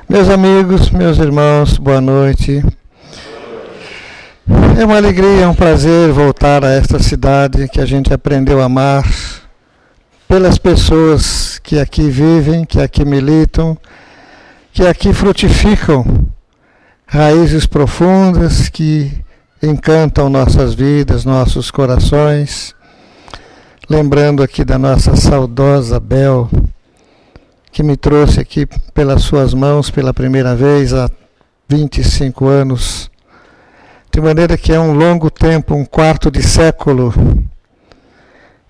Meus amigos, meus irmãos, boa noite. É uma alegria, é um prazer voltar a esta cidade que a gente aprendeu a amar, pelas pessoas que aqui vivem, que aqui militam, que aqui frutificam raízes profundas que encantam nossas vidas, nossos corações. Lembrando aqui da nossa saudosa Bel, que me trouxe aqui pelas suas mãos pela primeira vez há 25 anos, de maneira que é um longo tempo, um quarto de século.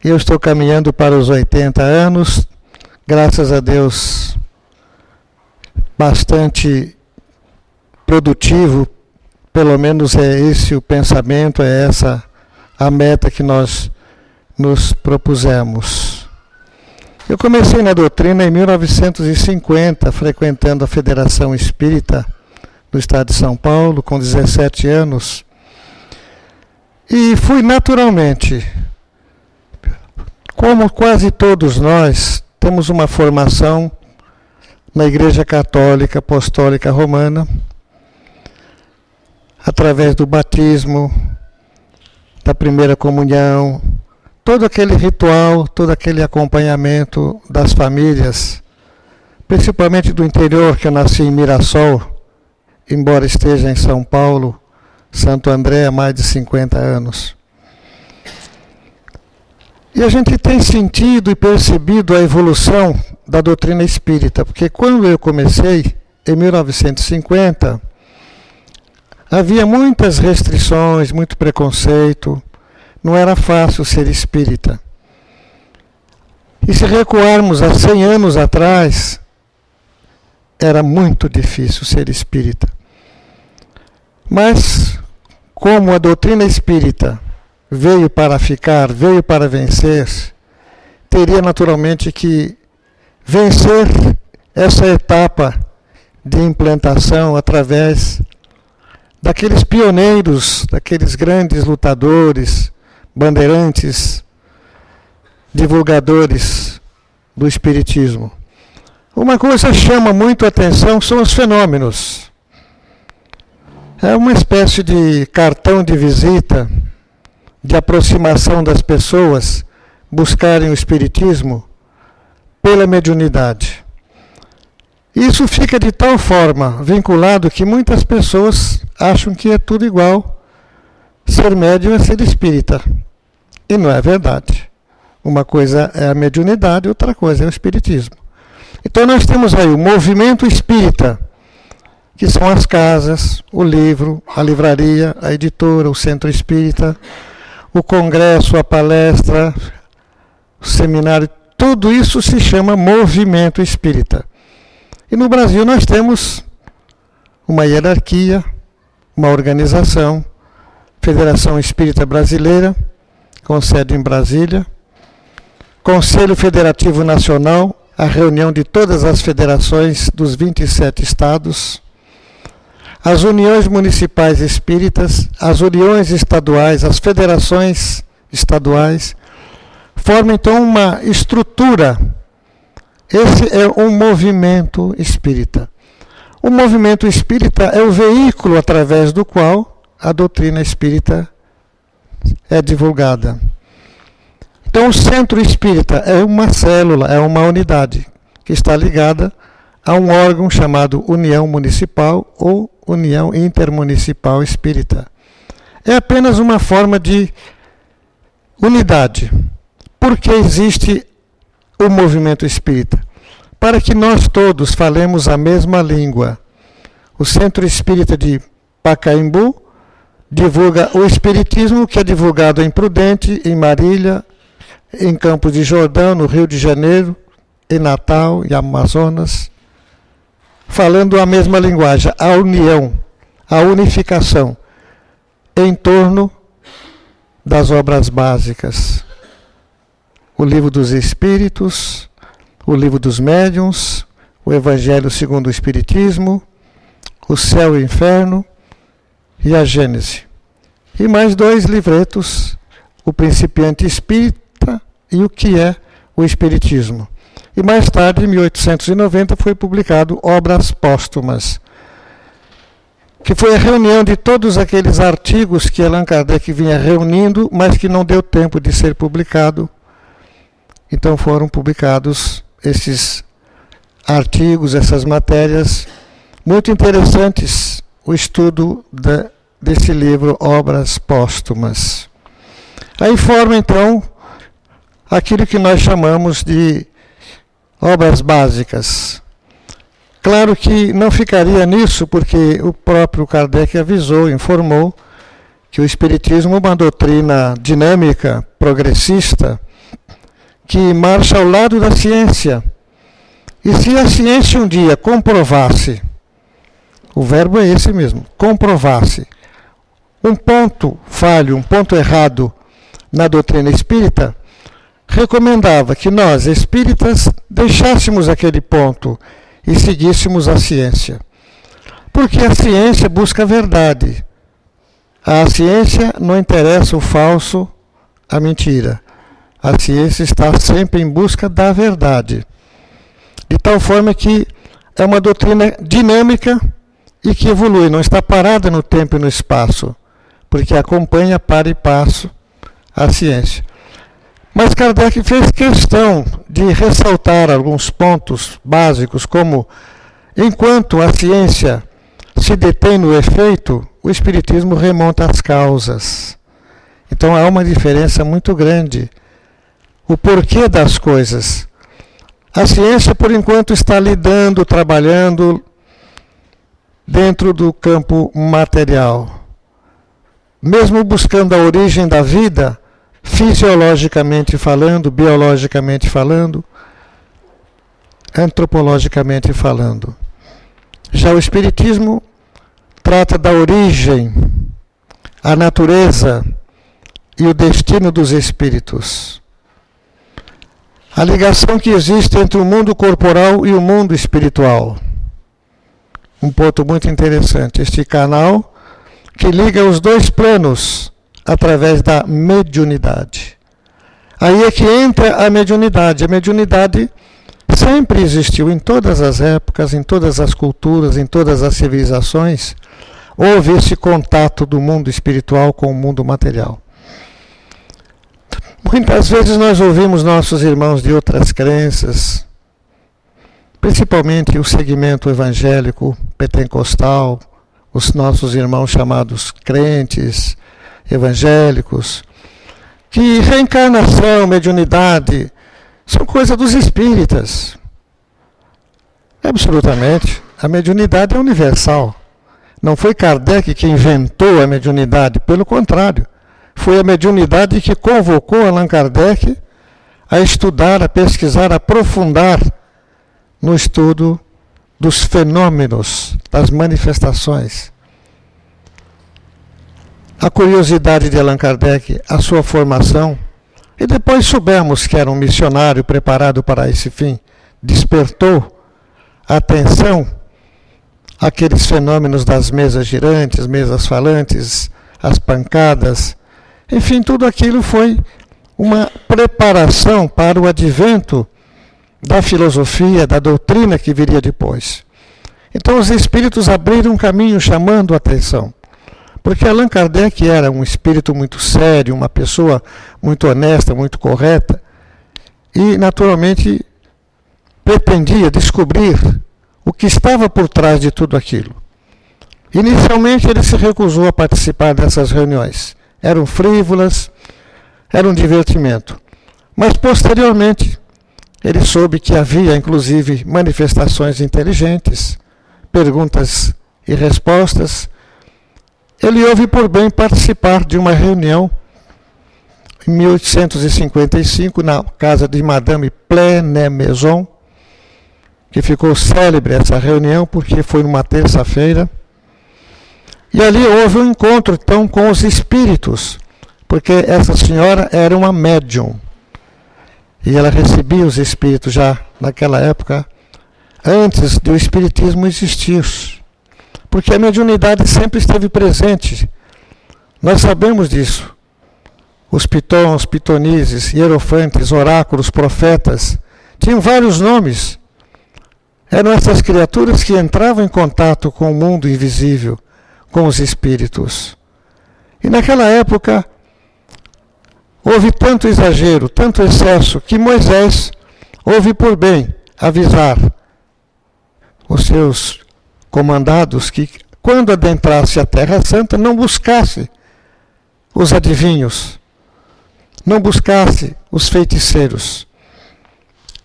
E eu estou caminhando para os 80 anos, graças a Deus, bastante produtivo, pelo menos é esse o pensamento, é essa a meta que nós nos propusemos. Eu comecei na doutrina em 1950, frequentando a Federação Espírita do Estado de São Paulo, com 17 anos. E fui naturalmente, como quase todos nós, temos uma formação na Igreja Católica Apostólica Romana, através do batismo, da primeira comunhão, todo aquele ritual, todo aquele acompanhamento das famílias, principalmente do interior, que eu nasci em Mirassol, embora esteja em São Paulo, Santo André, há mais de 50 anos. E a gente tem sentido e percebido a evolução da doutrina espírita, porque quando eu comecei, em 1950, havia muitas restrições, muito preconceito. Não era fácil ser espírita. E se recuarmos a 100 anos atrás, era muito difícil ser espírita. Mas, como a doutrina espírita veio para ficar, veio para vencer, teria naturalmente que vencer essa etapa de implantação através daqueles pioneiros, daqueles grandes lutadores, bandeirantes, divulgadores do Espiritismo. Uma coisa chama muito a atenção são os fenômenos. É uma espécie de cartão de visita, de aproximação das pessoas buscarem o Espiritismo pela mediunidade. Isso fica de tal forma vinculado que muitas pessoas acham que é tudo igual. Ser médium é ser espírita. E não é verdade. Uma coisa é a mediunidade, outra coisa é o espiritismo. Então nós temos aí o movimento espírita, que são as casas, o livro, a livraria, a editora, o centro espírita, o congresso, a palestra, o seminário, tudo isso se chama movimento espírita. E no Brasil nós temos uma hierarquia, uma organização, Federação Espírita Brasileira, com sede em Brasília, Conselho Federativo Nacional, a reunião de todas as federações dos 27 estados, as uniões municipais espíritas, as uniões estaduais, as federações estaduais, formam então uma estrutura. Esse é um movimento espírita. O movimento espírita é o veículo através do qual a doutrina espírita é divulgada. Então o centro espírita é uma célula, é uma unidade que está ligada a um órgão chamado União Municipal ou União Intermunicipal Espírita. É apenas uma forma de unidade. Porque existe o movimento espírita? Para que nós todos falemos a mesma língua. O Centro Espírita de Pacaembu divulga o Espiritismo, que é divulgado em Prudente, em Marília, em Campos de Jordão, no Rio de Janeiro, em Natal e Amazonas, falando a mesma linguagem, a união, a unificação, em torno das obras básicas. O Livro dos Espíritos, o Livro dos Médiuns, o Evangelho segundo o Espiritismo, o Céu e o Inferno e a Gênese. E mais 2 livretos, o Principiante Espírita e o que é o Espiritismo. e mais tarde, em 1890, foi publicado Obras Póstumas, que foi a reunião de todos aqueles artigos que Allan Kardec vinha reunindo, mas que não deu tempo de ser publicado. Então foram publicados esses artigos, essas matérias, muito interessantes, o estudo desse livro, Obras Póstumas. Aí forma, então, aquilo que nós chamamos de obras básicas. Claro que não ficaria nisso, porque o próprio Kardec avisou, informou, que o Espiritismo é uma doutrina dinâmica, progressista, que marcha ao lado da ciência. E se a ciência um dia comprovasse, o verbo é esse mesmo, comprovasse, um ponto falho, um ponto errado na doutrina espírita, recomendava que nós, espíritas, deixássemos aquele ponto e seguíssemos a ciência. Porque a ciência busca a verdade. A ciência não interessa o falso, a mentira. A ciência está sempre em busca da verdade. De tal forma que é uma doutrina dinâmica e que evolui, não está parada no tempo e no espaço, porque acompanha para e passo a ciência. Mas Kardec fez questão de ressaltar alguns pontos básicos, como, enquanto a ciência se detém no efeito, o Espiritismo remonta às causas. Então há uma diferença muito grande. O porquê das coisas. A ciência, por enquanto, está lidando, trabalhando dentro do campo material. Mesmo buscando a origem da vida, fisiologicamente falando, biologicamente falando, antropologicamente falando. Já o Espiritismo trata da origem, a natureza e o destino dos espíritos. A ligação que existe entre o mundo corporal e o mundo espiritual. Um ponto muito interessante, este canal que liga os dois planos através da mediunidade. Aí é que entra a mediunidade. A mediunidade sempre existiu em todas as épocas, em todas as culturas, em todas as civilizações. Houve esse contato do mundo espiritual com o mundo material. Muitas vezes nós ouvimos nossos irmãos de outras crenças, principalmente o segmento evangélico pentecostal, os nossos irmãos chamados crentes, evangélicos, que reencarnação, mediunidade, são coisa dos espíritas. Absolutamente. A mediunidade é universal. Não foi Kardec que inventou a mediunidade, pelo contrário. Foi a mediunidade que convocou Allan Kardec a estudar, a pesquisar, a aprofundar no estudo dos fenômenos, das manifestações. A curiosidade de Allan Kardec, a sua formação, e depois soubemos que era um missionário preparado para esse fim, despertou a atenção àqueles fenômenos das mesas girantes, mesas falantes, as pancadas, enfim, tudo aquilo foi uma preparação para o advento da filosofia, da doutrina que viria depois. Então os espíritos abriram um caminho chamando a atenção. Porque Allan Kardec era um espírito muito sério, uma pessoa muito honesta, muito correta, e naturalmente pretendia descobrir o que estava por trás de tudo aquilo. Inicialmente ele se recusou a participar dessas reuniões. Eram frívolas, era um divertimento. Mas posteriormente ele soube que havia inclusive manifestações inteligentes, perguntas e respostas. Ele houve por bem participar de uma reunião em 1855 na casa de Madame Plenet-Maison, que ficou célebre essa reunião porque foi numa terça-feira. E ali houve um encontro então com os espíritos, porque essa senhora era uma médium. E ela recebia os espíritos já naquela época, antes do espiritismo existir. Porque a mediunidade sempre esteve presente. Nós sabemos disso. Os pitons, pitonises, hierofantes, oráculos, profetas tinham vários nomes. Eram essas criaturas que entravam em contato com o mundo invisível, com os espíritos. E naquela época, houve tanto exagero, tanto excesso, que Moisés houve por bem avisar os seus comandados que, quando adentrasse a Terra Santa, não buscasse os adivinhos, não buscasse os feiticeiros.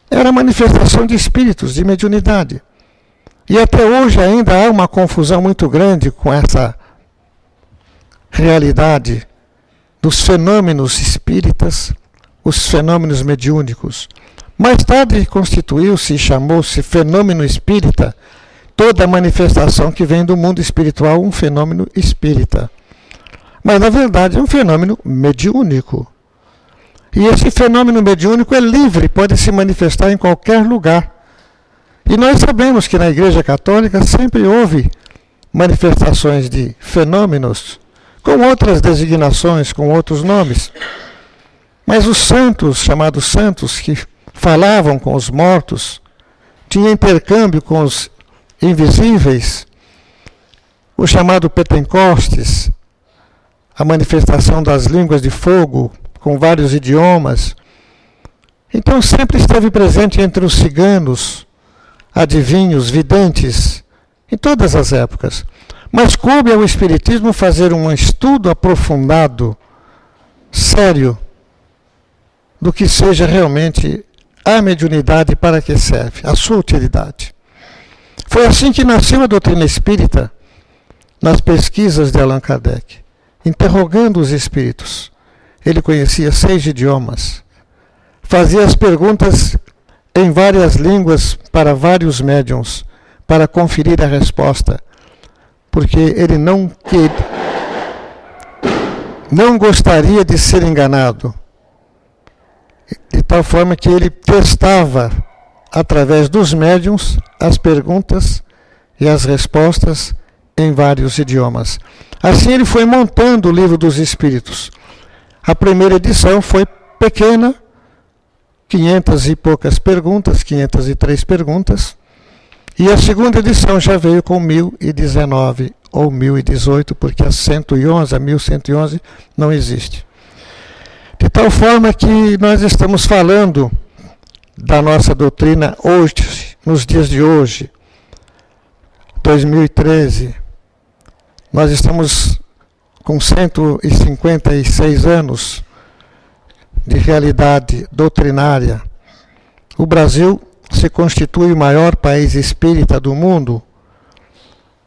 Era manifestação de espíritos, de mediunidade. E até hoje ainda há uma confusão muito grande com essa realidade dos fenômenos espíritas, os fenômenos mediúnicos. Mais tarde constituiu-se e chamou-se fenômeno espírita toda a manifestação que vem do mundo espiritual, um fenômeno espírita. Mas, na verdade, é um fenômeno mediúnico. E esse fenômeno mediúnico é livre, pode se manifestar em qualquer lugar. E nós sabemos que na Igreja Católica sempre houve manifestações de fenômenos, com outras designações, com outros nomes. Mas os santos, chamados santos, que falavam com os mortos, tinham intercâmbio com os invisíveis, o chamado Pentecostes, a manifestação das línguas de fogo, com vários idiomas. Então sempre esteve presente entre os ciganos, adivinhos, videntes, em todas as épocas. Mas coube ao Espiritismo fazer um estudo aprofundado, sério, do que seja realmente a mediunidade, para que serve, a sua utilidade. Foi assim que nasceu a doutrina espírita, nas pesquisas de Allan Kardec, interrogando os espíritos. Ele conhecia 6 idiomas, fazia as perguntas em várias línguas para vários médiuns, para conferir a resposta, porque ele não gostaria de ser enganado, de tal forma que ele testava, através dos médiuns, as perguntas e as respostas em vários idiomas. Assim ele foi montando o Livro dos Espíritos. A primeira edição foi pequena, 500 e poucas perguntas, 503 perguntas, e a segunda edição já veio com 1019 ou 1018, porque a 111, a 1111 não existe. De tal forma que nós estamos falando da nossa doutrina hoje, nos dias de hoje, 2013, nós estamos com 156 anos de realidade doutrinária. O Brasil se constitui o maior país espírita do mundo.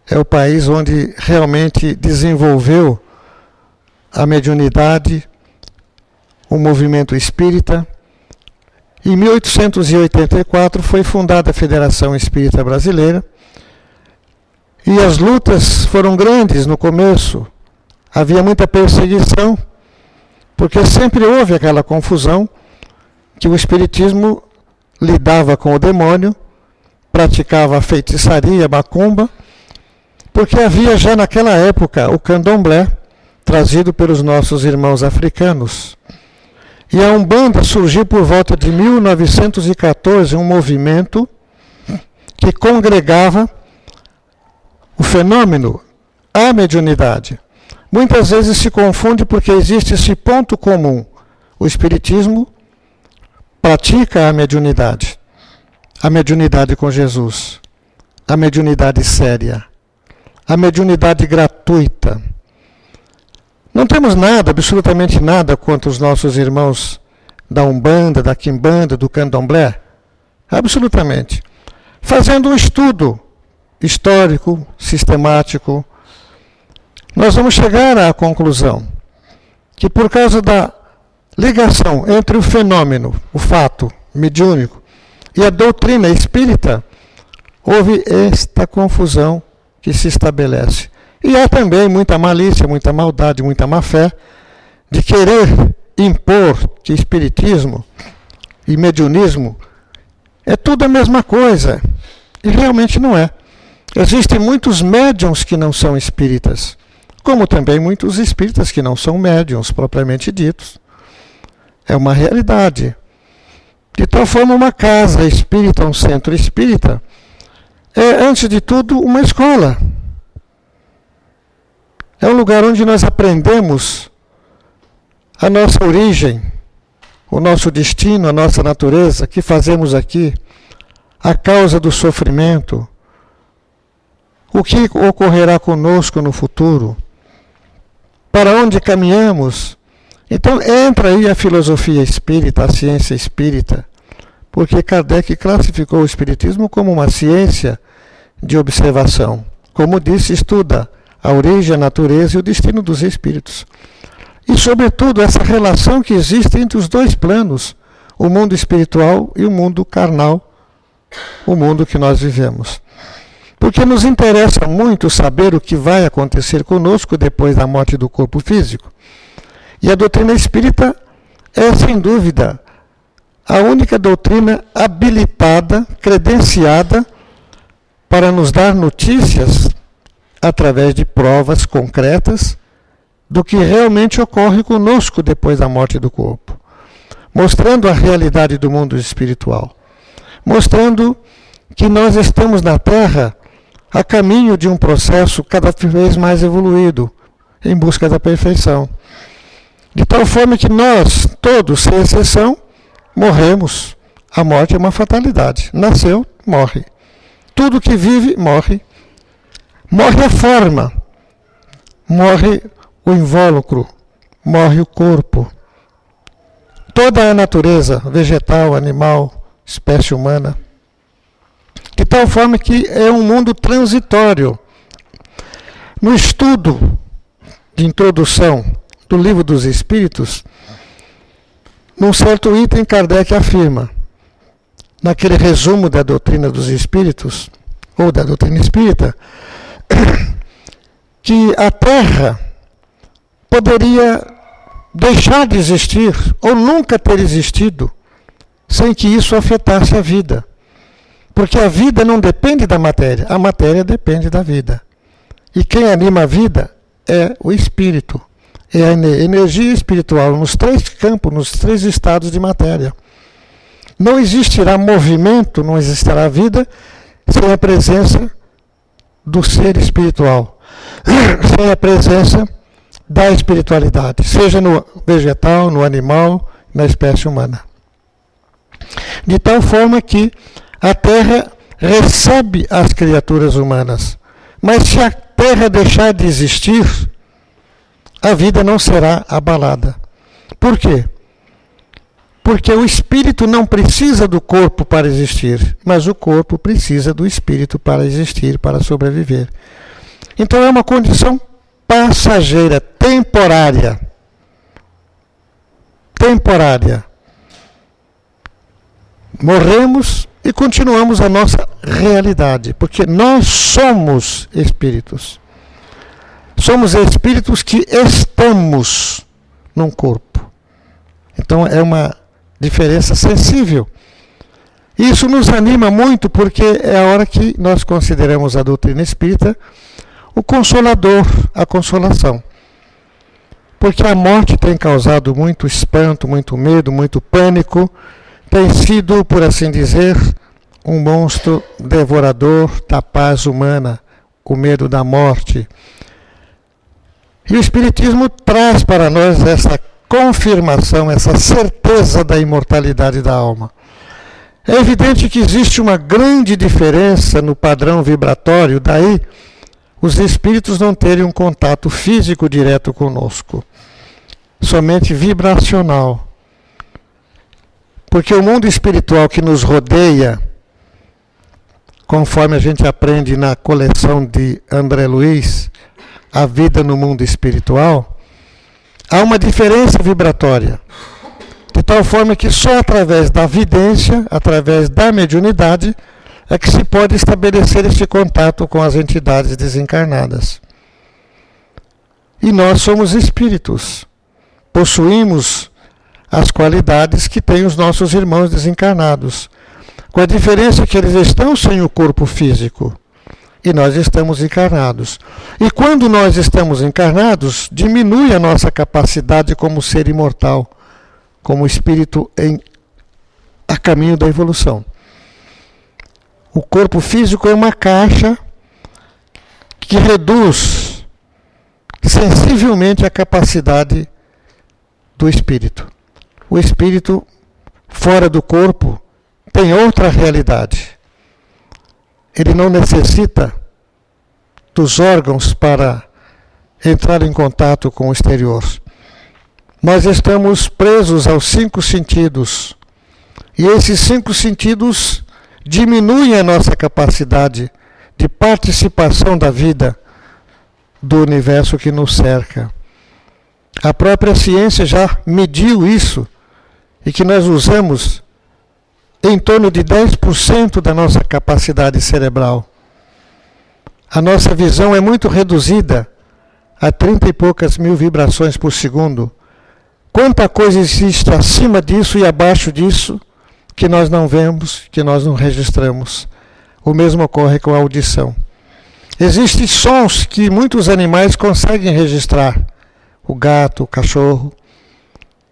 É o país onde realmente desenvolveu a mediunidade, o movimento espírita. Em 1884 foi fundada a Federação Espírita Brasileira, e as lutas foram grandes no começo. Havia muita perseguição, porque sempre houve aquela confusão que o espiritismo lidava com o demônio, praticava a feitiçaria, a macumba, porque havia já naquela época o candomblé, trazido pelos nossos irmãos africanos. E a Umbanda surgiu por volta de 1914, um movimento que congregava o fenômeno, a mediunidade. Muitas vezes se confunde porque existe esse ponto comum. O Espiritismo pratica a mediunidade com Jesus, a mediunidade séria, a mediunidade gratuita. Não temos nada, absolutamente nada, contra os nossos irmãos da Umbanda, da Quimbanda, do Candomblé. Absolutamente. Fazendo um estudo histórico, sistemático, nós vamos chegar à conclusão que, por causa da ligação entre o fenômeno, o fato mediúnico, e a doutrina espírita, houve esta confusão que se estabelece. E há também muita malícia, muita maldade, muita má-fé, de querer impor que espiritismo e mediunismo é tudo a mesma coisa. E realmente não é. Existem muitos médiuns que não são espíritas, como também muitos espíritas que não são médiuns propriamente ditos. É uma realidade. De tal forma, uma casa espírita, um centro espírita, é, antes de tudo, uma escola. É um lugar onde nós aprendemos a nossa origem, o nosso destino, a nossa natureza, o que fazemos aqui, a causa do sofrimento, o que ocorrerá conosco no futuro, para onde caminhamos. Então entra aí a filosofia espírita, a ciência espírita, porque Kardec classificou o espiritismo como uma ciência de observação. Como disse, estuda a origem, a natureza e o destino dos espíritos. E, sobretudo, essa relação que existe entre os dois planos, o mundo espiritual e o mundo carnal, o mundo que nós vivemos. Porque nos interessa muito saber o que vai acontecer conosco depois da morte do corpo físico. E a doutrina espírita é, sem dúvida, a única doutrina habilitada, credenciada, para nos dar notícias, através de provas concretas, do que realmente ocorre conosco depois da morte do corpo. Mostrando a realidade do mundo espiritual. Mostrando que nós estamos na Terra a caminho de um processo cada vez mais evoluído, em busca da perfeição. De tal forma que nós, todos, sem exceção, morremos. A morte é uma fatalidade. Nasceu, morre. Tudo que vive, morre. Morre a forma. Morre o invólucro. Morre o corpo. Toda a natureza, vegetal, animal, espécie humana. De tal forma que é um mundo transitório. No estudo de introdução do Livro dos Espíritos, num certo item, Kardec afirma, naquele resumo da doutrina dos Espíritos, ou da doutrina espírita, que a Terra poderia deixar de existir, ou nunca ter existido, sem que isso afetasse a vida. Porque a vida não depende da matéria, a matéria depende da vida. E quem anima a vida é o espírito. É a energia espiritual nos três campos, nos três estados de matéria. Não existirá movimento, não existirá vida, sem a presença do ser espiritual, sem a presença da espiritualidade, seja no vegetal, no animal, na espécie humana. De tal forma que a Terra recebe as criaturas humanas, mas se a Terra deixar de existir, a vida não será abalada. Por quê? Porque o espírito não precisa do corpo para existir, mas o corpo precisa do espírito para existir, para sobreviver. Então é uma condição passageira, temporária. Temporária. Morremos e continuamos a nossa realidade, porque nós somos espíritos. Somos espíritos que estamos num corpo. Então é uma diferença sensível. Isso nos anima muito porque é a hora que nós consideramos a doutrina espírita o consolador, a consolação. Porque a morte tem causado muito espanto, muito medo, muito pânico, tem sido, por assim dizer, um monstro devorador da paz humana, o medo da morte. E o Espiritismo traz para nós essa confirmação, essa certeza da imortalidade da alma. É evidente que existe uma grande diferença no padrão vibratório, daí os espíritos não terem um contato físico direto conosco, somente vibracional. Porque o mundo espiritual que nos rodeia, conforme a gente aprende na coleção de André Luiz, A Vida no Mundo Espiritual, há uma diferença vibratória, de tal forma que só através da vidência, através da mediunidade, é que se pode estabelecer esse contato com as entidades desencarnadas. E nós somos espíritos, possuímos as qualidades que têm os nossos irmãos desencarnados, com a diferença que eles estão sem o corpo físico e nós estamos encarnados. E quando nós estamos encarnados, diminui a nossa capacidade como ser imortal, como espírito em a caminho da evolução. O corpo físico é uma caixa que reduz sensivelmente a capacidade do espírito. O espírito, fora do corpo, tem outra realidade. Ele não necessita dos órgãos para entrar em contato com o exterior. Nós estamos presos aos 5 sentidos. E esses 5 sentidos diminuem a nossa capacidade de participação da vida do universo que nos cerca. A própria ciência já mediu isso, e que nós usamos em torno de 10% da nossa capacidade cerebral. A nossa visão é muito reduzida a 30 e poucas mil vibrações por segundo. Quanta coisa existe acima disso e abaixo disso que nós não vemos, que nós não registramos. O mesmo ocorre com a audição. Existem sons que muitos animais conseguem registrar, o gato, o cachorro,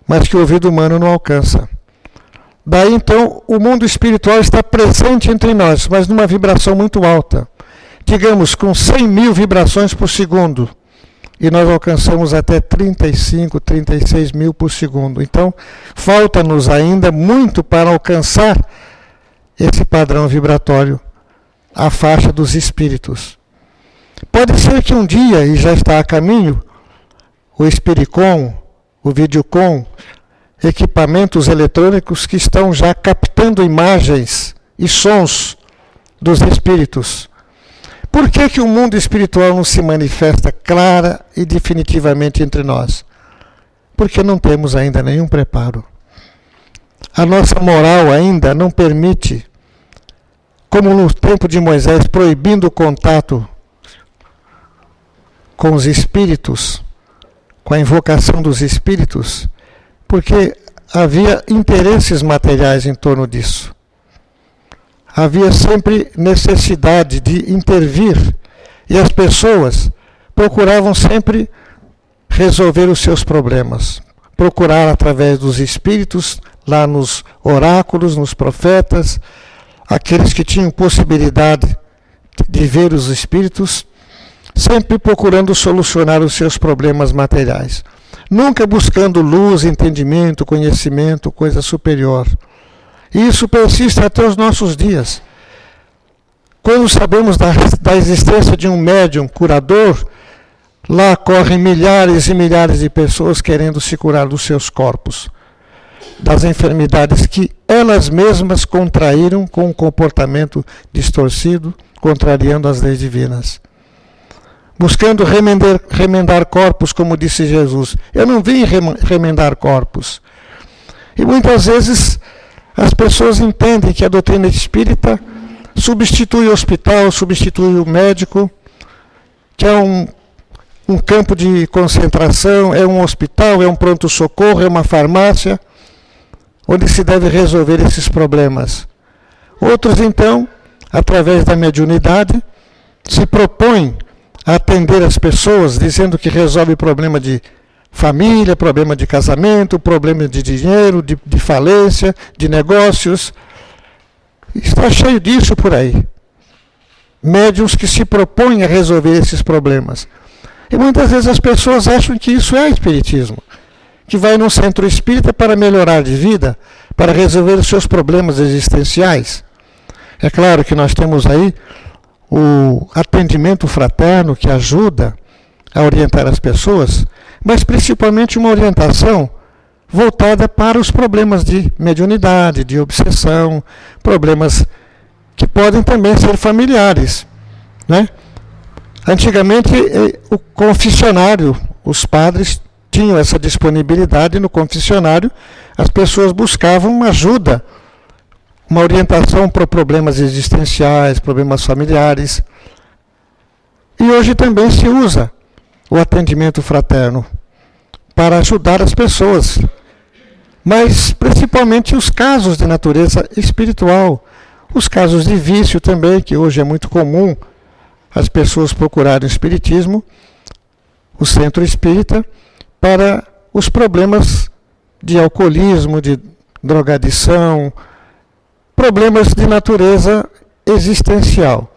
mas que o ouvido humano não alcança. Daí então o mundo espiritual está presente entre nós, mas numa vibração muito alta. Digamos com 100 mil vibrações por segundo. E nós alcançamos até 35, 36 mil por segundo. Então, falta-nos ainda muito para alcançar esse padrão vibratório, a faixa dos espíritos. Pode ser que um dia, e já está a caminho, o Espiricom, o Videocom, equipamentos eletrônicos que estão já captando imagens e sons dos espíritos. Por que o mundo espiritual não se manifesta clara e definitivamente entre nós? Porque não temos ainda nenhum preparo. A nossa moral ainda não permite, como no tempo de Moisés, proibindo o contato com os espíritos, com a invocação dos espíritos, porque havia interesses materiais em torno disso. Havia sempre necessidade de intervir, e as pessoas procuravam sempre resolver os seus problemas. Procurar através dos espíritos, lá nos oráculos, nos profetas, aqueles que tinham possibilidade de ver os espíritos, sempre procurando solucionar os seus problemas materiais. Nunca buscando luz, entendimento, conhecimento, coisa superior. E isso persiste até os nossos dias. Quando sabemos da existência de um médium curador, lá correm milhares e milhares de pessoas querendo se curar dos seus corpos, das enfermidades que elas mesmas contraíram com um comportamento distorcido, contrariando as leis divinas. Buscando remendar corpos, como disse Jesus. Eu não vim remendar corpos. E muitas vezes as pessoas entendem que a doutrina espírita substitui o hospital, substitui o médico, que é um campo de concentração, é um hospital, é um pronto-socorro, é uma farmácia, onde se deve resolver esses problemas. Outros, então, através da mediunidade, se propõem a atender as pessoas, dizendo que resolve problema de família, problema de casamento, problema de dinheiro, de falência, de negócios. Está cheio disso por aí. Médiuns que se propõem a resolver esses problemas. E muitas vezes as pessoas acham que isso é espiritismo, que vai num centro espírita para melhorar de vida, para resolver os seus problemas existenciais. É claro que nós temos aí o atendimento fraterno que ajuda a orientar as pessoas, mas principalmente uma orientação voltada para os problemas de mediunidade, de obsessão, problemas que podem também ser familiares, né? Antigamente, o confessionário, os padres tinham essa disponibilidade no confessionário, as pessoas buscavam ajuda, uma orientação para problemas existenciais, problemas familiares. E hoje também se usa o atendimento fraterno para ajudar as pessoas, mas principalmente os casos de natureza espiritual, os casos de vício também, que hoje é muito comum as pessoas procurarem o espiritismo, o centro espírita, para os problemas de alcoolismo, de drogadição, problemas de natureza existencial.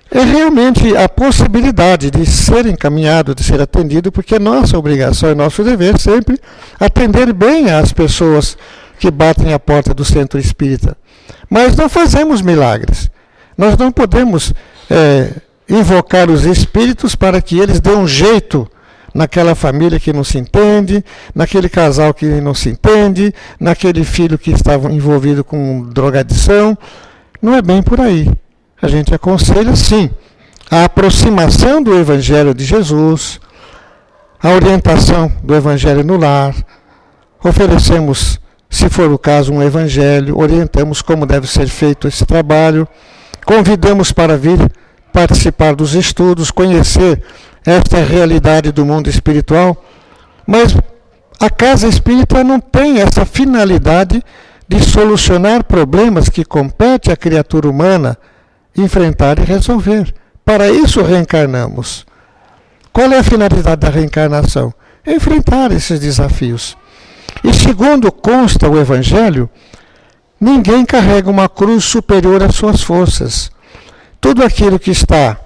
É realmente a possibilidade de ser encaminhado, de ser atendido, porque é nossa obrigação, é nosso dever sempre atender bem às pessoas que batem a porta do centro espírita. Mas não fazemos milagres. Nós não podemos invocar os espíritos para que eles dêem um jeito naquela família que não se entende, naquele casal que não se entende, naquele filho que estava envolvido com drogadição. Não é bem por aí. A gente aconselha, sim, a aproximação do Evangelho de Jesus, a orientação do Evangelho no lar. Oferecemos, se for o caso, um Evangelho, orientamos como deve ser feito esse trabalho, convidamos para vir participar dos estudos, conhecer esta realidade do mundo espiritual, mas a casa espírita não tem essa finalidade de solucionar problemas que compete à criatura humana enfrentar e resolver. Para isso reencarnamos. Qual é a finalidade da reencarnação? Enfrentar esses desafios. E segundo consta o Evangelho, ninguém carrega uma cruz superior às suas forças. Tudo aquilo que está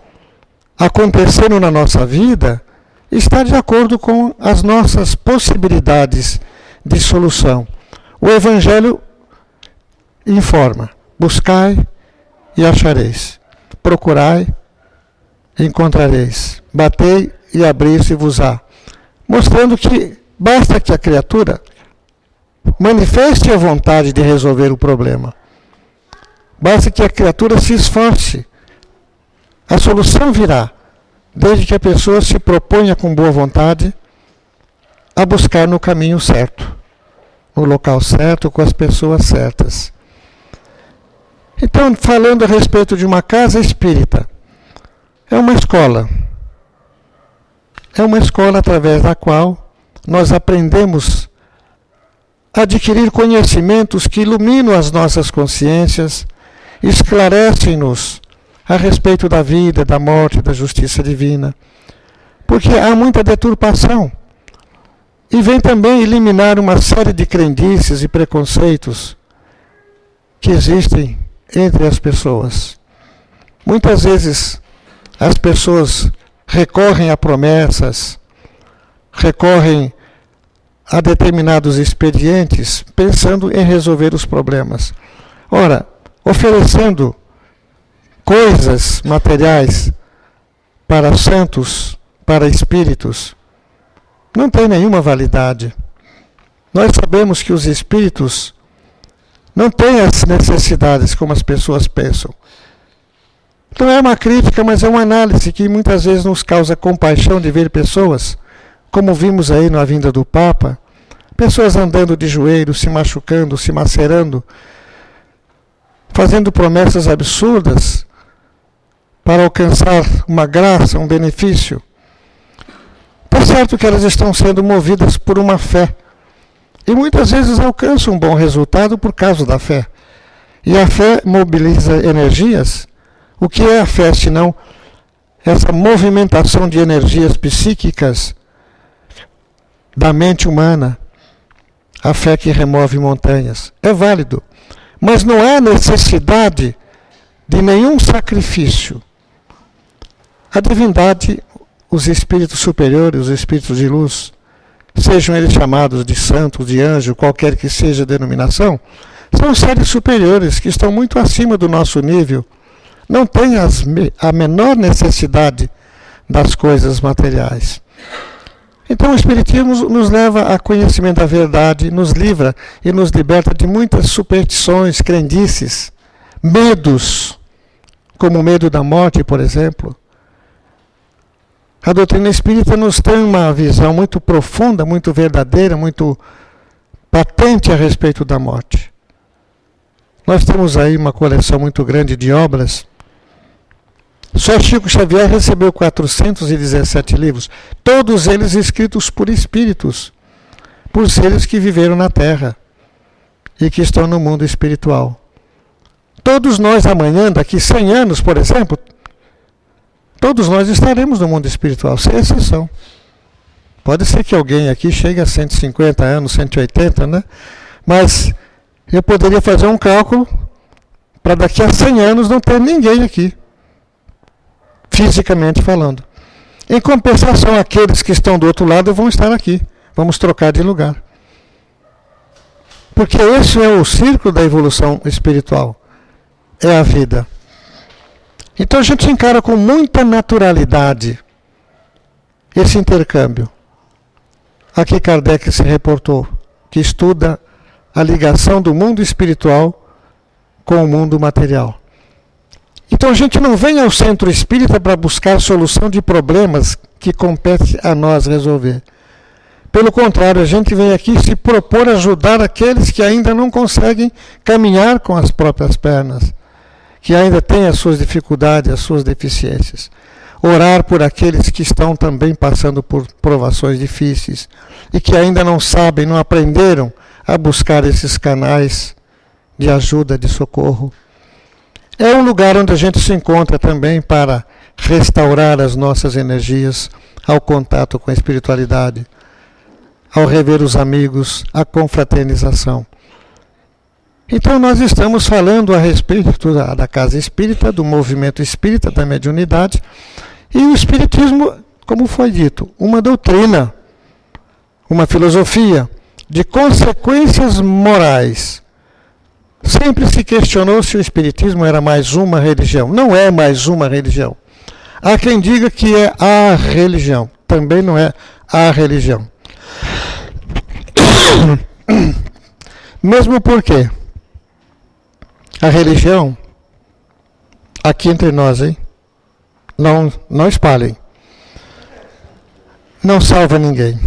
acontecendo na nossa vida está de acordo com as nossas possibilidades de solução. O Evangelho informa: buscai e achareis, procurai e encontrareis, batei e abrir-se-vos-á, mostrando que basta que a criatura manifeste a vontade de resolver o problema, basta que a criatura se esforce, a solução virá, desde que a pessoa se proponha com boa vontade a buscar no caminho certo, no local certo, com as pessoas certas. Então, falando a respeito de uma casa espírita, é uma escola. É uma escola através da qual nós aprendemos a adquirir conhecimentos que iluminam as nossas consciências, esclarecem-nos a respeito da vida, da morte, da justiça divina. Porque há muita deturpação. E vem também eliminar uma série de crendices e preconceitos que existem entre as pessoas. Muitas vezes as pessoas recorrem a promessas, recorrem a determinados expedientes, pensando em resolver os problemas. Ora, oferecendo coisas materiais para santos, para espíritos, não tem nenhuma validade. Nós sabemos que os espíritos não têm as necessidades como as pessoas pensam. Não é uma crítica, mas é uma análise que muitas vezes nos causa compaixão de ver pessoas, como vimos aí na vinda do Papa, pessoas andando de joelhos, se machucando, se macerando, fazendo promessas absurdas para alcançar uma graça, um benefício. Está certo que elas estão sendo movidas por uma fé. E muitas vezes alcançam um bom resultado por causa da fé. E a fé mobiliza energias. O que é a fé, senão essa movimentação de energias psíquicas da mente humana? A fé que remove montanhas. É válido. Mas não há necessidade de nenhum sacrifício. A divindade, os espíritos superiores, os espíritos de luz, sejam eles chamados de santo, de anjo, qualquer que seja a denominação, são seres superiores que estão muito acima do nosso nível, não têm a menor necessidade das coisas materiais. Então o Espiritismo nos leva a conhecimento da verdade, nos livra e nos liberta de muitas superstições, crendices, medos, como o medo da morte, por exemplo. A doutrina espírita nos tem uma visão muito profunda, muito verdadeira, muito patente a respeito da morte. Nós temos aí uma coleção muito grande de obras. Só Chico Xavier recebeu 417 livros, todos eles escritos por espíritos, por seres que viveram na Terra e que estão no mundo espiritual. Todos nós amanhã, daqui 100 anos, por exemplo, todos nós estaremos no mundo espiritual, sem exceção. Pode ser que alguém aqui chegue a 150 anos, 180, né? Mas eu poderia fazer um cálculo para daqui a 100 anos não ter ninguém aqui, fisicamente falando. Em compensação, aqueles que estão do outro lado vão estar aqui. Vamos trocar de lugar. Porque esse é o círculo da evolução espiritual. É a vida. Então a gente encara com muita naturalidade esse intercâmbio. Aqui Kardec se reportou, que estuda a ligação do mundo espiritual com o mundo material. Então a gente não vem ao centro espírita para buscar solução de problemas que compete a nós resolver. Pelo contrário, a gente vem aqui se propor ajudar aqueles que ainda não conseguem caminhar com as próprias pernas, que ainda têm as suas dificuldades, as suas deficiências. Orar por aqueles que estão também passando por provações difíceis e que ainda não sabem, não aprenderam a buscar esses canais de ajuda, de socorro. É um lugar onde a gente se encontra também para restaurar as nossas energias ao contato com a espiritualidade, ao rever os amigos, a confraternização. Então nós estamos falando a respeito da casa espírita, do movimento espírita, da mediunidade, e o espiritismo, como foi dito, uma doutrina, uma filosofia de consequências morais. Sempre se questionou se o espiritismo era mais uma religião. Não é mais uma religião. Há quem diga que é a religião. Também não é a religião. Mesmo porque a religião, aqui entre nós, hein? Não espalhem. Não salva ninguém.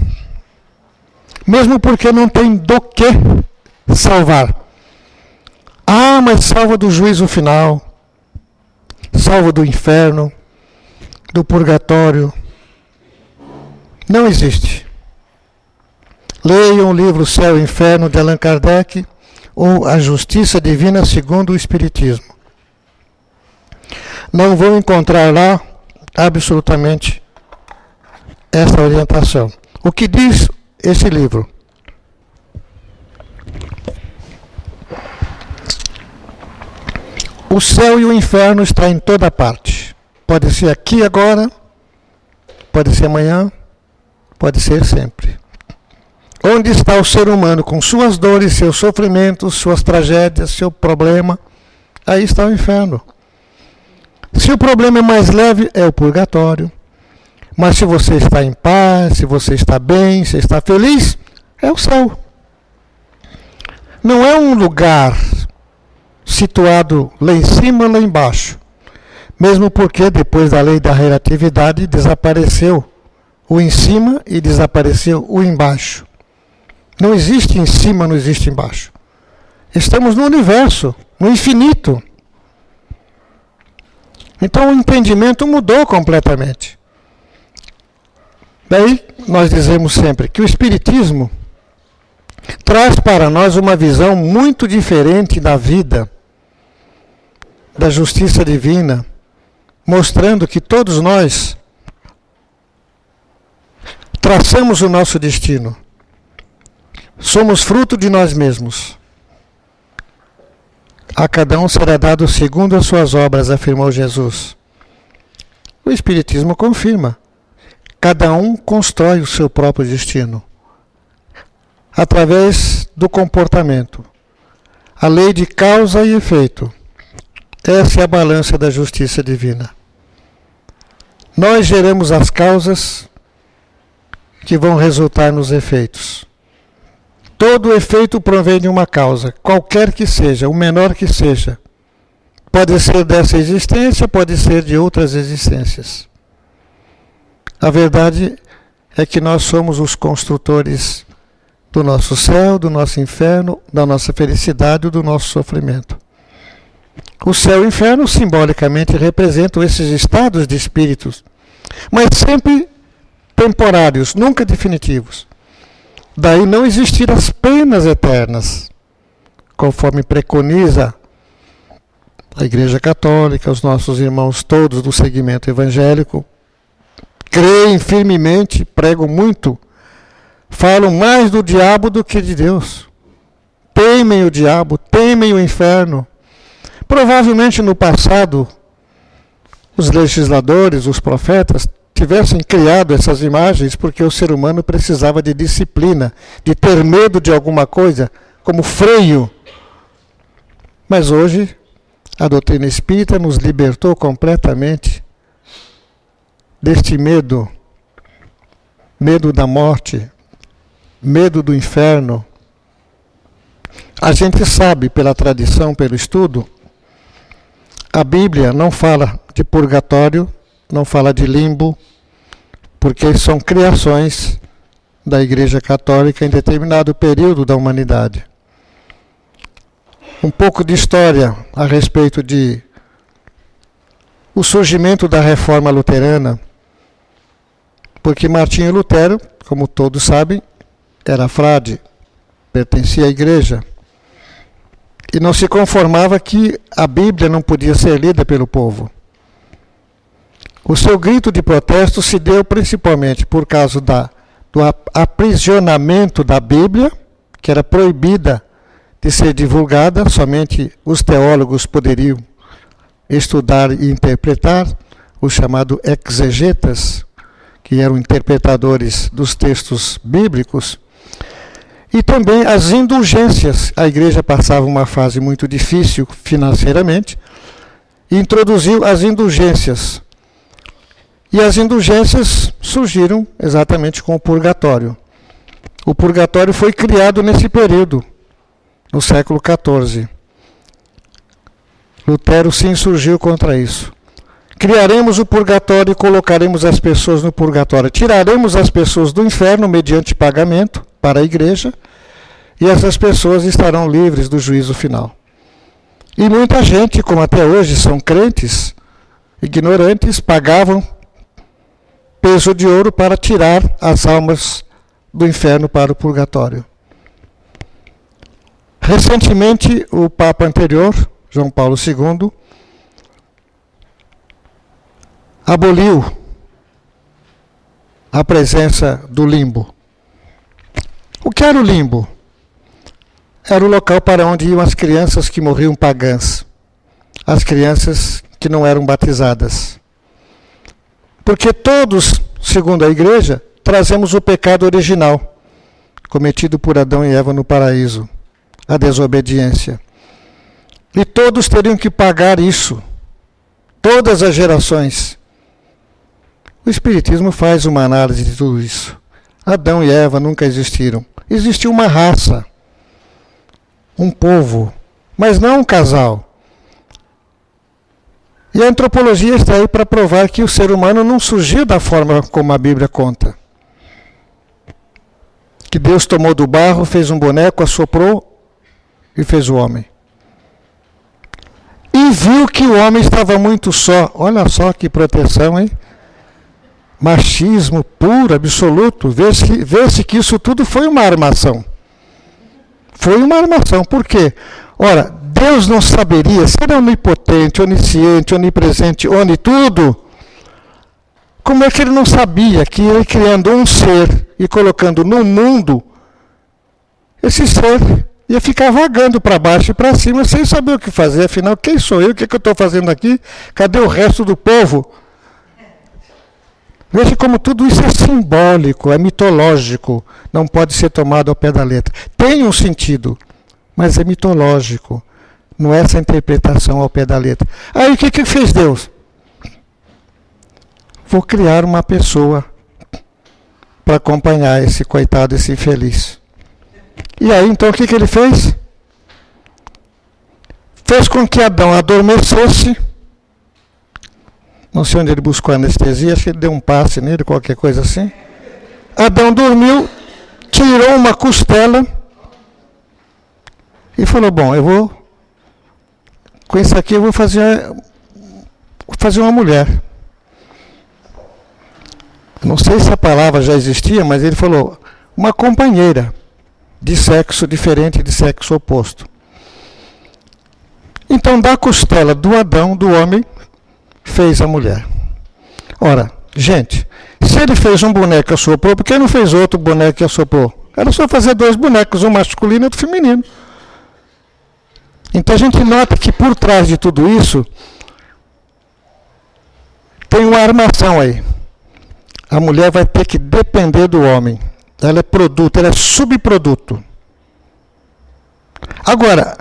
Mesmo porque não tem do que salvar. Ah, mas salva do juízo final, salva do inferno, do purgatório. Não existe. Leiam o livro Céu e Inferno de Allan Kardec ou A Justiça Divina segundo o Espiritismo. Não vão encontrar lá absolutamente essa orientação. O que diz esse livro? O céu e o inferno estão em toda parte. Pode ser aqui agora, pode ser amanhã, pode ser sempre. Onde está o ser humano com suas dores, seus sofrimentos, suas tragédias, seu problema, aí está o inferno. Se o problema é mais leve, é o purgatório. Mas se você está em paz, se você está bem, se está feliz, é o céu. Não é um lugar situado lá em cima, lá embaixo. Mesmo porque depois da lei da relatividade desapareceu o em cima e desapareceu o embaixo. Não existe em cima, não existe embaixo. Estamos no universo, no infinito. Então o entendimento mudou completamente. Daí nós dizemos sempre que o Espiritismo traz para nós uma visão muito diferente da vida, da justiça divina, mostrando que todos nós traçamos o nosso destino. Somos fruto de nós mesmos. A cada um será dado segundo as suas obras, afirmou Jesus. O Espiritismo confirma. Cada um constrói o seu próprio destino. Através do comportamento. A lei de causa e efeito. Essa é a balança da justiça divina. Nós geramos as causas que vão resultar nos efeitos. Todo efeito provém de uma causa, qualquer que seja, o menor que seja. Pode ser dessa existência, pode ser de outras existências. A verdade é que nós somos os construtores do nosso céu, do nosso inferno, da nossa felicidade e do nosso sofrimento. O céu e o inferno simbolicamente representam esses estados de espíritos, mas sempre temporários, nunca definitivos. Daí não existir as penas eternas, conforme preconiza a Igreja Católica, os nossos irmãos todos do segmento evangélico, creem firmemente, pregam muito, falam mais do diabo do que de Deus. Temem o diabo, temem o inferno, Provavelmente no passado, os legisladores, os profetas, tivessem criado essas imagens porque o ser humano precisava de disciplina, de ter medo de alguma coisa, como freio. Mas hoje, a doutrina espírita nos libertou completamente deste medo, medo da morte, medo do inferno. A gente sabe pela tradição, pelo estudo, a Bíblia não fala de purgatório, não fala de limbo, porque são criações da Igreja Católica em determinado período da humanidade. Um pouco de história a respeito de o surgimento da Reforma Luterana, porque Martinho Lutero, como todos sabem, era frade, pertencia à Igreja, e não se conformava que a Bíblia não podia ser lida pelo povo. O seu grito de protesto se deu principalmente por causa do aprisionamento da Bíblia, que era proibida de ser divulgada, somente os teólogos poderiam estudar e interpretar, os chamados exegetas, que eram interpretadores dos textos bíblicos, e também as indulgências. A igreja passava uma fase muito difícil financeiramente e introduziu as indulgências. E as indulgências surgiram exatamente com o purgatório. O purgatório foi criado nesse período, no século XIV. Lutero se insurgiu contra isso. Criaremos o purgatório e colocaremos as pessoas no purgatório. Tiraremos as pessoas do inferno mediante pagamento para a igreja, e essas pessoas estarão livres do juízo final. E muita gente, como até hoje são crentes, ignorantes, pagavam peso de ouro para tirar as almas do inferno para o purgatório. Recentemente, o Papa anterior, João Paulo II, aboliu a presença do limbo. O que era o limbo? Era o local para onde iam as crianças que morriam pagãs, as crianças que não eram batizadas. Porque todos, segundo a igreja, trazemos o pecado original, cometido por Adão e Eva no paraíso, a desobediência. E todos teriam que pagar isso, todas as gerações. O Espiritismo faz uma análise de tudo isso. Adão e Eva nunca existiram. Existiu uma raça, um povo, mas não um casal. E a antropologia está aí para provar que o ser humano não surgiu da forma como a Bíblia conta. Que Deus tomou do barro, fez um boneco, assoprou e fez o homem. E viu que o homem estava muito só. Olha só que proteção, hein? Machismo puro, absoluto. Vê-se que isso tudo foi uma armação. Foi uma armação. Por quê? Ora, Deus não saberia, se era onipotente, onisciente, onipresente, onitudo, como é que ele não sabia que ele criando um ser e colocando no mundo, esse ser ia ficar vagando para baixo e para cima sem saber o que fazer? Afinal, quem sou eu? O que eu estou fazendo aqui? Cadê o resto do povo? Veja como tudo isso é simbólico, é mitológico, não pode ser tomado ao pé da letra. Tem um sentido, mas é mitológico, não é essa interpretação ao pé da letra. Aí o que fez Deus? Vou criar uma pessoa para acompanhar esse coitado, esse infeliz. E aí então o que ele fez? Fez com que Adão adormecesse. Não sei onde ele buscou anestesia, acho que ele deu um passe nele, qualquer coisa assim. Adão dormiu, tirou uma costela e falou, bom, com isso aqui eu vou fazer uma mulher. Não sei se a palavra já existia, mas ele falou, uma companheira de sexo diferente, de sexo oposto. Então, da costela do Adão, do homem, fez a mulher. Ora, gente, se ele fez um boneco que assoprou, por que não fez outro boneco que assoprou? Era só fazer dois bonecos, um masculino e outro feminino. Então a gente nota que por trás de tudo isso tem uma armação aí. A mulher vai ter que depender do homem. Ela é produto, ela é subproduto. Agora,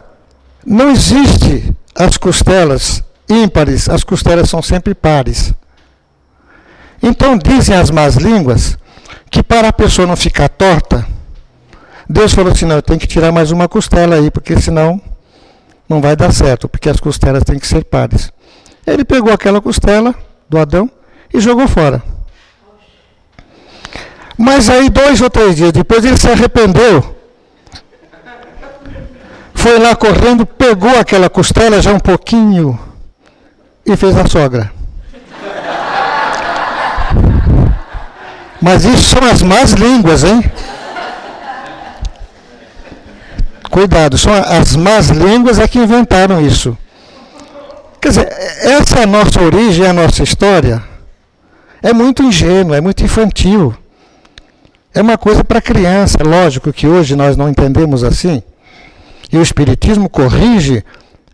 não existe as costelas ímpares, as costelas são sempre pares. Então dizem as más línguas que para a pessoa não ficar torta, Deus falou assim, não, eu tenho que tirar mais uma costela aí, porque senão não vai dar certo, porque as costelas têm que ser pares. Ele pegou aquela costela do Adão e jogou fora. Mas aí 2 ou 3 dias depois ele se arrependeu. Foi lá correndo, pegou aquela costela já um pouquinho e fez a sogra. Mas isso são as más línguas, hein? Cuidado, são as más línguas é que inventaram isso. Quer dizer, essa é a nossa origem, a nossa história. É muito ingênua, é muito infantil. É uma coisa para criança. É lógico que hoje nós não entendemos assim. E o Espiritismo corrige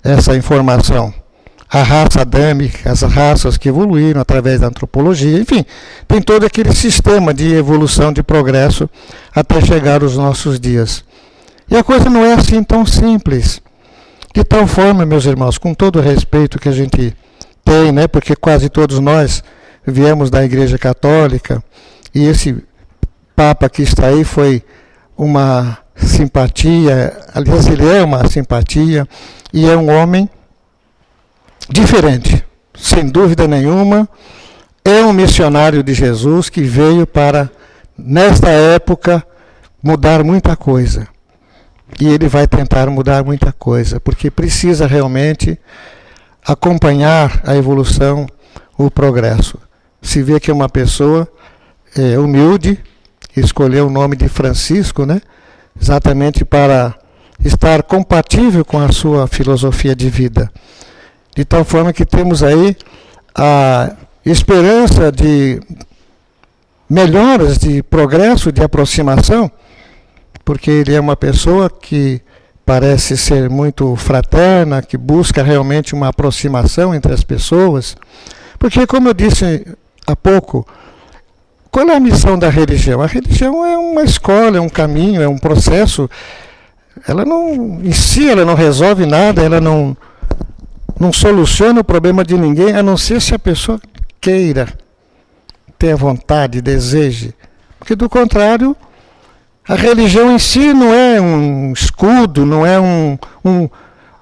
essa informação. A raça adâmica, as raças que evoluíram através da antropologia, enfim, tem todo aquele sistema de evolução, de progresso, até chegar aos nossos dias. E a coisa não é assim tão simples. De tal forma, meus irmãos, com todo o respeito que a gente tem, né, porque quase todos nós viemos da Igreja Católica, e esse Papa que está aí foi uma simpatia, aliás, ele é uma simpatia, e é um homem diferente, sem dúvida nenhuma, é um missionário de Jesus que veio para, nesta época, mudar muita coisa. E ele vai tentar mudar muita coisa, porque precisa realmente acompanhar a evolução, o progresso. Se vê que é uma pessoa humilde, escolheu o nome de Francisco, né? Exatamente para estar compatível com a sua filosofia de vida. De tal forma que temos aí a esperança de melhoras, de progresso, de aproximação, porque ele é uma pessoa que parece ser muito fraterna, que busca realmente uma aproximação entre as pessoas. Porque, como eu disse há pouco, qual é a missão da religião? A religião é uma escola, é um caminho, é um processo. Ela não, em si, ela não resolve nada, ela não soluciona o problema de ninguém, a não ser se a pessoa queira, tenha vontade, deseje. Porque, do contrário, a religião em si não é um escudo, não é um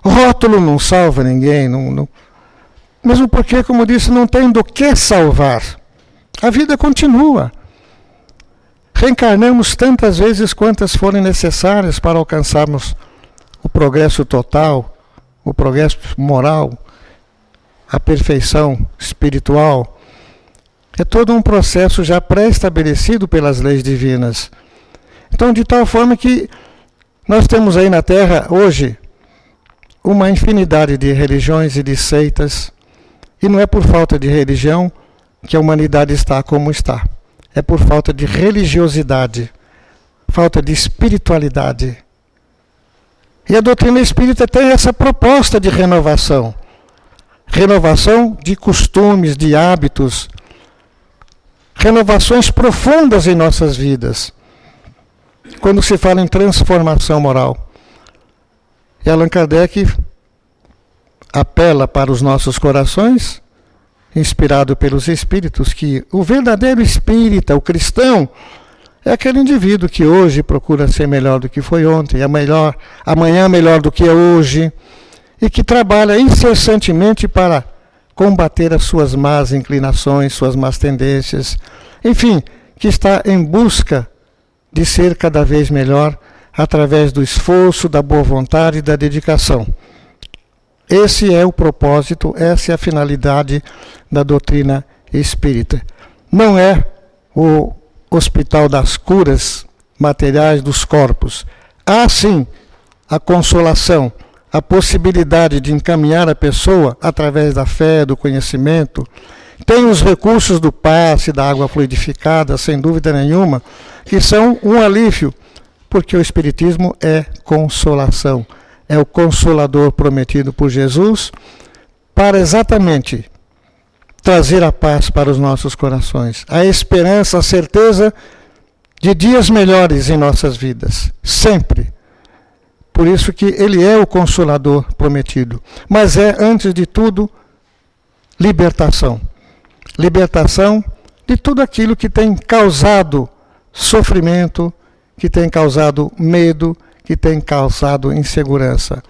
rótulo, não salva ninguém. Mesmo porque, como eu disse, não tem do que salvar. A vida continua. Reencarnamos tantas vezes quantas forem necessárias para alcançarmos o progresso total, o progresso moral, a perfeição espiritual. É todo um processo já pré-estabelecido pelas leis divinas. Então, de tal forma que nós temos aí na Terra, hoje, uma infinidade de religiões e de seitas, e não é por falta de religião que a humanidade está como está. É por falta de religiosidade, falta de espiritualidade. E a doutrina espírita tem essa proposta de renovação. Renovação de costumes, de hábitos, renovações profundas em nossas vidas. Quando se fala em transformação moral. E Allan Kardec apela para os nossos corações, inspirado pelos espíritos, que o verdadeiro espírita, o cristão, é aquele indivíduo que hoje procura ser melhor do que foi ontem, amanhã melhor do que é hoje, e que trabalha incessantemente para combater as suas más inclinações, suas más tendências, enfim, que está em busca de ser cada vez melhor através do esforço, da boa vontade e da dedicação. Esse é o propósito, essa é a finalidade da doutrina espírita. Não é o hospital das curas materiais dos corpos. Há sim a consolação, a possibilidade de encaminhar a pessoa através da fé, do conhecimento. Tem os recursos do passe, da água fluidificada, sem dúvida nenhuma, que são um alívio, porque o Espiritismo é consolação, é o Consolador prometido por Jesus para exatamente trazer a paz para os nossos corações, a esperança, a certeza de dias melhores em nossas vidas, sempre. Por isso que ele é o Consolador prometido. Mas é, antes de tudo, libertação. Libertação de tudo aquilo que tem causado sofrimento, que tem causado medo, que tem causado insegurança.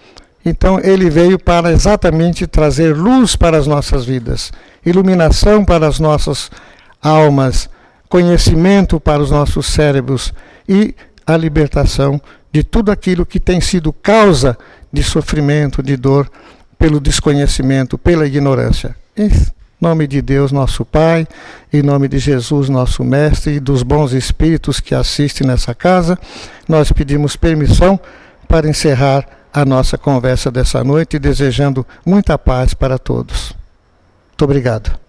Então ele veio para exatamente trazer luz para as nossas vidas, iluminação para as nossas almas, conhecimento para os nossos cérebros e a libertação de tudo aquilo que tem sido causa de sofrimento, de dor, pelo desconhecimento, pela ignorância. Em nome de Deus, nosso Pai, em nome de Jesus, nosso Mestre, e dos bons espíritos que assistem nessa casa, nós pedimos permissão para encerrar a nossa conversa dessa noite, desejando muita paz para todos. Muito obrigado.